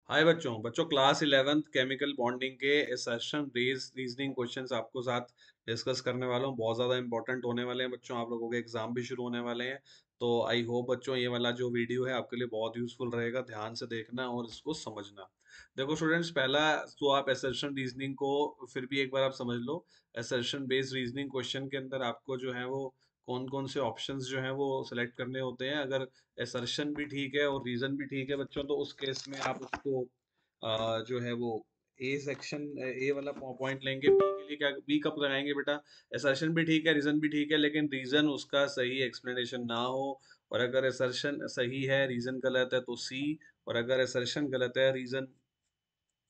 हाय बच्चों बच्चों class 11th chemical bonding के असर्शन बेस्ड रीजनिंग क्वेश्चंस आपको साथ डिस्कस करने वाला हूँ। बहुत ज़्यादा इंपॉर्टेंट होने वाले हैं बच्चों, आप लोगों के एग्जाम भी शुरू होने वाले हैं। तो आई होप बच्चों ये वाला जो वीडियो है आपके लिए बहुत यूजफुल रहेगा, ध्यान से देखना और इसको समझना। देखो स्टूडेंट्स, पहला तो आप असर्शन रीजनिंग को फिर भी एक बार आप समझ लो। असर्शन बेस्ड रीजनिंग क्वेश्चन के अंदर आपको जो है वो कौन कौन से ऑप्शंस जो है वो सिलेक्ट करने होते हैं। अगर असर्शन भी ठीक है और रीजन भी ठीक है बच्चों, तो उस केस में आप उसको जो है वो ए सेक्शन ए वाला पॉइंट लेंगे। बी के लिए क्या, बी कब लगाएंगे बेटा? असर्शन भी ठीक है, रीजन भी ठीक है, लेकिन रीजन उसका सही एक्सप्लेनेशन ना हो। और अगर असर्शन सही है रीजन गलत है तो सी, और अगर असर्शन गलत है रीजन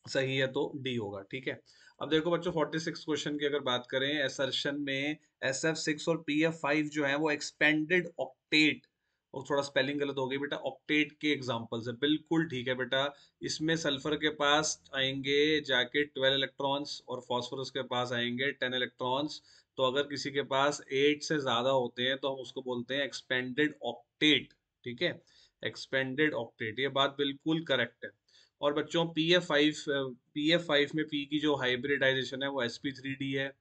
सही है तो डी होगा। ठीक है। अब देखो बच्चों 46 क्वेश्चन की अगर बात करें, असर्शन में SF6 और PF5 जो है वो एक्सपेंडेड ऑक्टेट, और थोड़ा स्पेलिंग गलत हो गई बेटा, ऑक्टेट के एग्जांपल्स है। बिल्कुल ठीक है बेटा। इसमें सल्फर के पास आएंगे जाके 12 इलेक्ट्रॉन्स और फास्फोरस के पास आएंगे 10 इलेक्ट्रॉन्स। तो अगर किसी के पास 8 से ज्यादा होते हैं तो हम उसको बोलते हैं एक्सपेंडेड ऑक्टेट। ठीक है, एक्सपेंडेड ऑक्टेट, ये बात बिल्कुल करेक्ट है। और बच्चों पी एफ फाइव में पी की जो हाइब्रिडाइजेशन है वो sp3d है,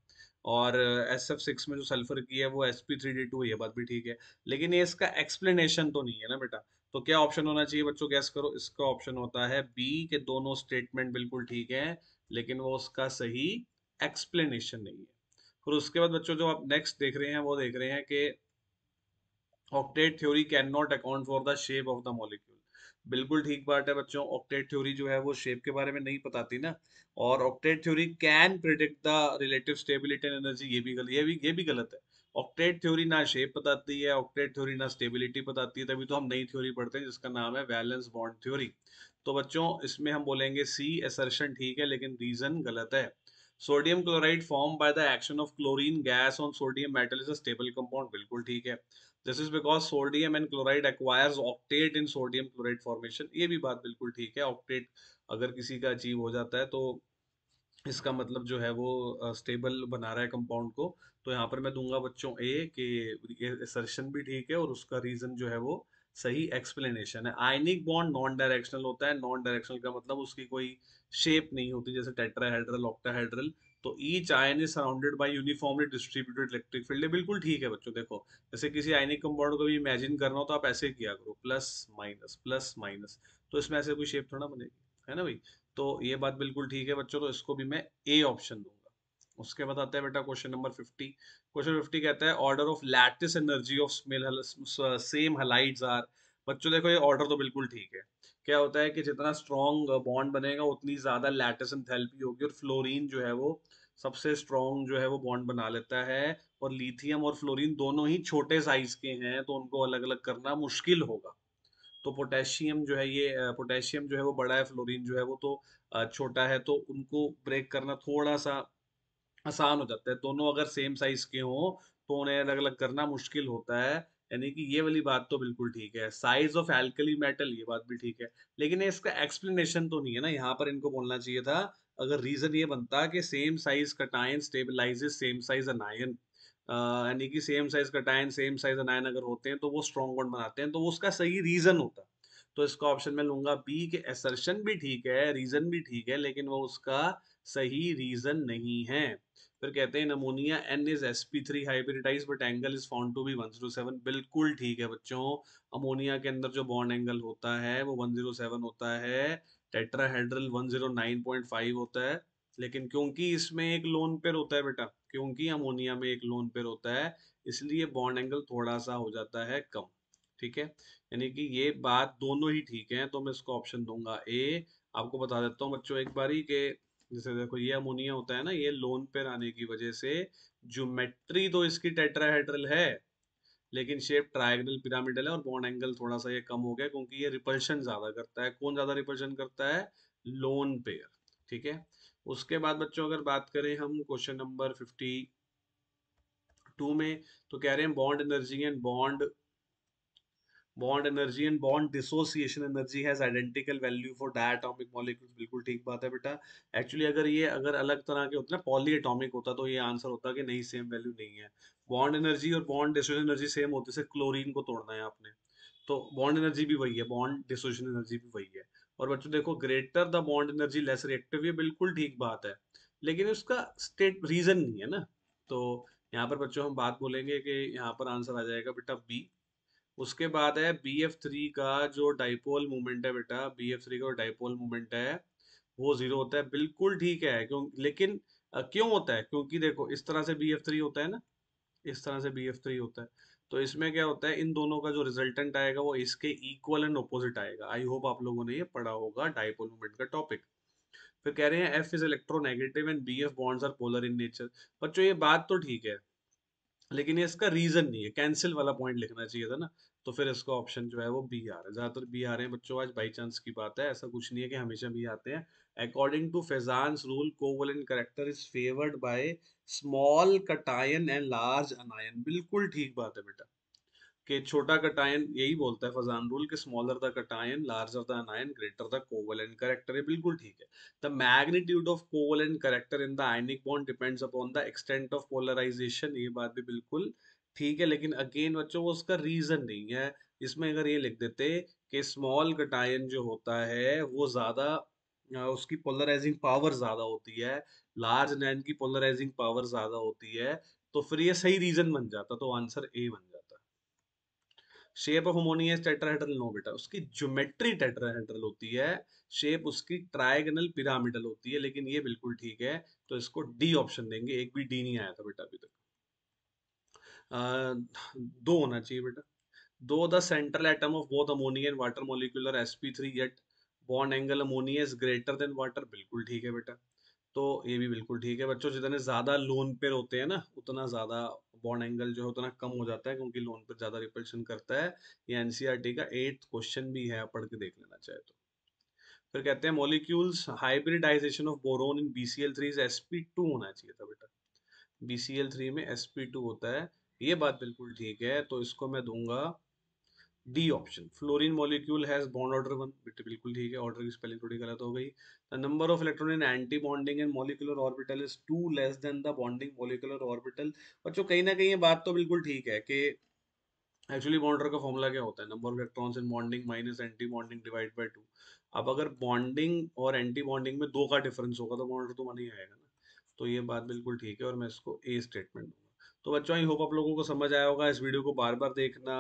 और SF6 में जो सल्फर की है वो sp3d2, ये बात भी ठीक है। लेकिन ये इसका एक्सप्लेनेशन तो नहीं है ना बेटा। तो क्या ऑप्शन होना चाहिए बच्चों, गैस करो। इसका ऑप्शन होता है बी के दोनों स्टेटमेंट बिल्कुल ठीक है, लेकिन वो उसका सही एक्सप्लेनेशन नहीं है। फिर उसके बाद बच्चों जो आप नेक्स्ट देख रहे हैं वो देख रहे हैं कि octet theory can not account for the shape of the molecule. बिल्कुल ठीक बात है बच्चों, ऑक्टेट थ्योरी जो है वो शेप के बारे में नहीं बताती ना। और octet theory can predict the relative stability and energy, ये भी गलत, ये भी गलत है। ऑक्टेट थ्योरी ना शेप बताती है, ऑक्टेट थ्योरी ना स्टेबिलिटी बताती है, तभी तो हम नई थ्योरी पढ़ते हैं जिसका नाम है वैलेंस बॉन्ड थ्योरी। तो बच्चों इसमें हम बोलेंगे सी, असर्शन ठीक है लेकिन रीजन गलत है। Sodium chloride form by the action of chlorine gas on sodium metal is a stable compound, बिल्कुल ठीक है। This is because sodium and chloride acquires octet in sodium chloride formation, ये भी बात बिल्कुल ठीक है। ऑक्टेट अगर किसी का अचीव हो जाता है तो इसका मतलब जो है वो स्टेबल बना रहा है कंपाउंड को। तो यहाँ पर मैं दूंगा बच्चों ए कि असर्शन भी ठीक है और उसका रीजन जो है वो सही एक्सप्लेनेशन है। आयनिक बॉन्ड नॉन डायरेक्शनल होता है, नॉन डायरेक्शनल का मतलब उसकी कोई शेप नहीं होती, जैसे टेट्राहेड्रल, ऑक्टाहेड्रल। तो each ion is surrounded by uniformly distributed electric field, ये बिल्कुल ठीक है बच्चों। देखो जैसे किसी आयनिक कंपाउंड को भी इमेजिन करना हो तो आप ऐसे किया करो, प्लस माइनस प्लस माइनस, तो इसमें ऐसे कोई शेप थोड़ा बनेगी, है ना भाई। तो ये बात बिल्कुल ठीक है बच्चों, तो इसको भी मैं ए ऑप्शन दूंगा। उसके बाद आता है बेटा क्वेश्चन नंबर 50। क्वेश्चन 50 कहता है order of lattice energy of same halides are. बच्चों देखो ये ऑर्डर तो बिल्कुल ठीक है। क्या होता है कि जितना स्ट्रॉन्ग बॉन्ड बनेगा उतनी ज्यादा लैटिस एंथैल्पी होगी, और फ्लोरीन जो है वो सबसे स्ट्रॉन्ग जो है वो बॉन्ड बना लेता है। और लिथियम और फ्लोरीन दोनों ही छोटे साइज के हैं, तो उनको अलग अलग करना मुश्किल होगा। तो पोटेशियम जो है ये पोटेशियम जो है वो बड़ा है, फ्लोरीन जो है वो तो छोटा है, तो उनको ब्रेक करना थोड़ा सा आसान हो जाता है। दोनों अगर सेम साइज के हों तो उन्हें अलग अलग करना मुश्किल होता है। यानी कि ये वाली बात तो बिल्कुल ठीक है। साइज ऑफ एल्कली मेटल, ये बात भी ठीक है, लेकिन ये इसका एक्सप्लेनेशन तो नहीं है ना। यहाँ पर इनको बोलना चाहिए था, अगर रीजन ये बनता कि same size cation stabilises same size अनायन, यानी कि same size cation same size अनायन अगर होते हैं तो वो स्ट्रॉन्ग बॉन्ड बनाते हैं, तो वो उसका सही रीजन होता। तो इसका ऑप्शन मैं लूंगा बी के असर्शन भी ठीक है, रीजन भी ठीक है, लेकिन वो उसका सही रीजन नहीं है। फिर कहते हैं ammonia N is sp3 hybridise but angle is found to be 107, बिल्कुल ठीक है बच्चों। अमोनिया के अंदर जो बॉन्ड एंगल होता है वो 107 होता है, टेट्राहेड्रल 109.5 होता है। लेकिन क्योंकि इसमें एक लोन पेयर होता है बेटा, क्योंकि अमोनिया में एक लोन पेयर होता है, इसलिए बॉन्ड एंगल थोड़ा सा हो जाता है कम। ठीक है, यानी कि ये बात दोनों ही ठीक है, तो मैं इसको ऑप्शन दूंगा ए। आपको बता देता हूँ बच्चों एक बारी के, जैसे देखो ये अमोनिया होता है ना, ये लोन पेयर आने की वजह से ज्योमेट्री तो इसकी टेट्राहेड्रल है, लेकिन शेप ट्रायंगल पिरामिडल है, और बॉन्ड एंगल थोड़ा सा ये कम हो गया क्योंकि ये रिपल्शन ज्यादा करता है। कौन ज्यादा रिपल्शन करता है? Lone pair. ठीक है। उसके बाद बच्चों अगर बात करें हम क्वेश्चन नंबर 52 में, तो कह रहे हैं bond energy and bond dissociation energy has identical value for diatomic molecules, बिल्कुल ठीक बात है बेटा। एक्चुअली अगर अलग तरह के होते ना, पॉली एटॉमिक होता, तो ये आंसर होता कि नहीं, सेम वैल्यू नहीं है। बॉन्ड एनर्जी और बॉन्ड डिसोसिएशन एनर्जी सेम होती है, सिर्फ क्लोरीन को तोड़ना है आपने। तो बॉन्ड एनर्जी भी वही है, बॉन्ड डिसोसिएशन एनर्जी भी वही है। और बच्चों देखो, greater the bond energy less reactive, ये बिल्कुल ठीक बात है, लेकिन उसका स्टेट रीजन नहीं है ना। तो यहाँ पर बच्चों हम बात बोलेंगे कि यहाँ पर आंसर आ जाएगा बेटा बी। उसके बाद है बी एफ थ्री का जो डाइपोल मूवमेंट है बेटा, बी एफ थ्री का डाइपोल मूवमेंट है वो जीरो होता है, बिल्कुल ठीक है। क्यों, लेकिन क्यों होता है? क्योंकि देखो इस तरह से बी एफ थ्री होता है ना, इस तरह से बी एफ थ्री होता है। तो इसमें क्या होता है, इन दोनों का जो रिजल्टेंट आएगा वो इसके इक्वल एंड ऑपोजिट आएगा। आई होप आप लोगों ने ये पढ़ा होगा डाइपोल मोमेंट का टॉपिक। फिर कह रहे हैं F is electronegative and B F bonds are polar in nature. बच्चों ये बात तो ठीक है, लेकिन ये इसका रीजन नहीं है, कैंसिल वाला पॉइंट लिखना चाहिए था ना। तो फिर इसका ऑप्शन जो है वो बी आ रहा है, ज्यादातर बी आ रहे हैं बच्चों, आज बाई चांस की बात है, ऐसा कुछ नहीं है कि हमेशा भी आते हैं। According to Fajans rule covalent character is favoured by small cation and large anion, बिल्कुल ठीक बात है बेटा। कि छोटा कटायन यही बोलता है फजान रूल कि smaller the cation larger the anion greater the covalent character, ये बिल्कुल ठीक है। The magnitude of covalent character in the ionic bond depends upon the extent of polarisation, ये बात भी बिल्कुल ठीक है, लेकिन अगेन बच्चों वो उसका रीजन नहीं है। इसमें अगर ये लिख देते कि स्मॉल कटायन जो होता है वो ज्यादा उसकी पोलराइजिंग पावर ज्यादा होती है, लार्ज अनायन की पोलराइजिंग पावर ज्यादा होती है, तो फिर ये सही रीजन बन जाता, तो आंसर ए बन जाता। Shape of ammonia tetrahedral, no बेटा, उसकी ज्योमेट्री टेट्राहेड्रल होती है, शेप उसकी ट्रायगोनल पिरामिडल होती है, लेकिन ये बिल्कुल ठीक है। तो इसको डी ऑप्शन देंगे, एक भी डी नहीं आया था बेटा अभी तक। दो होना चाहिए बेटा। दो the central atom of both ammonia and water molecular sp3 yet bond angle ammonia is greater than water, बिल्कुल ठीक है बेटा। तो ये भी बिल्कुल ठीक है बच्चों, जितने ज्यादा लोन पेयर होते हैं ना उतना ज्यादा बॉन्ड एंगल जो है उतना कम हो जाता है, क्योंकि लोन पेयर ज्यादा रिपल्शन करता है। ये एनसीईआरटी का 8th क्वेश्चन भी है, आप पढ़ के देख लेना चाहे तो। फिर कहते हैं molecules hybridisation of boron in BCl3 is sp2 होना चाहिए था बेटा, BCl3 में sp2 होता है, ये बात बिल्कुल ठीक है। तो इसको मैं दूंगा D option, fluorine molecule has bond order one, बिल्कुल ठीक है, ऑर्डर की स्पेलिंग थोड़ी गलत हो गई। The number of electron in anti bonding and molecular orbital is two less than the bonding molecular orbital. बच्चों कहीं ना कहीं ये बात तो बिल्कुल ठीक है कि एक्चुअली बॉन्ड ऑर्डर का फॉर्मूला क्या होता है, number of electrons in bonding minus anti bonding divide by two. अब अगर बॉन्डिंग और एंटी बॉन्डिंग में दो का डिफरेंस होगा तो बॉन्ड ऑर्डर तो बन ही आएगा ना। तो ये बात बिल्कुल ठीक है, और मैं इसको ए स्टेटमेंट दूंगा। तो बच्चों आई होप आप लोगों को समझ आया होगा, इस वीडियो को बार बार देखना,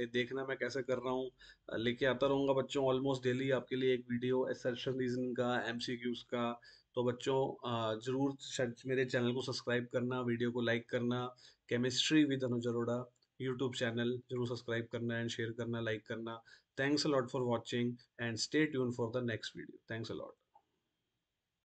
देखना मैं कैसे कर रहा हूँ। लेके आता रहूंगा बच्चों ऑलमोस्ट डेली आपके लिए एक वीडियो असर्शन रीजन का, एमसीक्यूज का। तो बच्चों जरूर मेरे चैनल को सब्सक्राइब करना, वीडियो को लाइक करना। Chemistry with Anuj Arora YouTube channel जरूर सब्सक्राइब करना एंड शेयर करना, लाइक करना। Thanks a lot for watching and stay tune for the next video. Thanks a lot.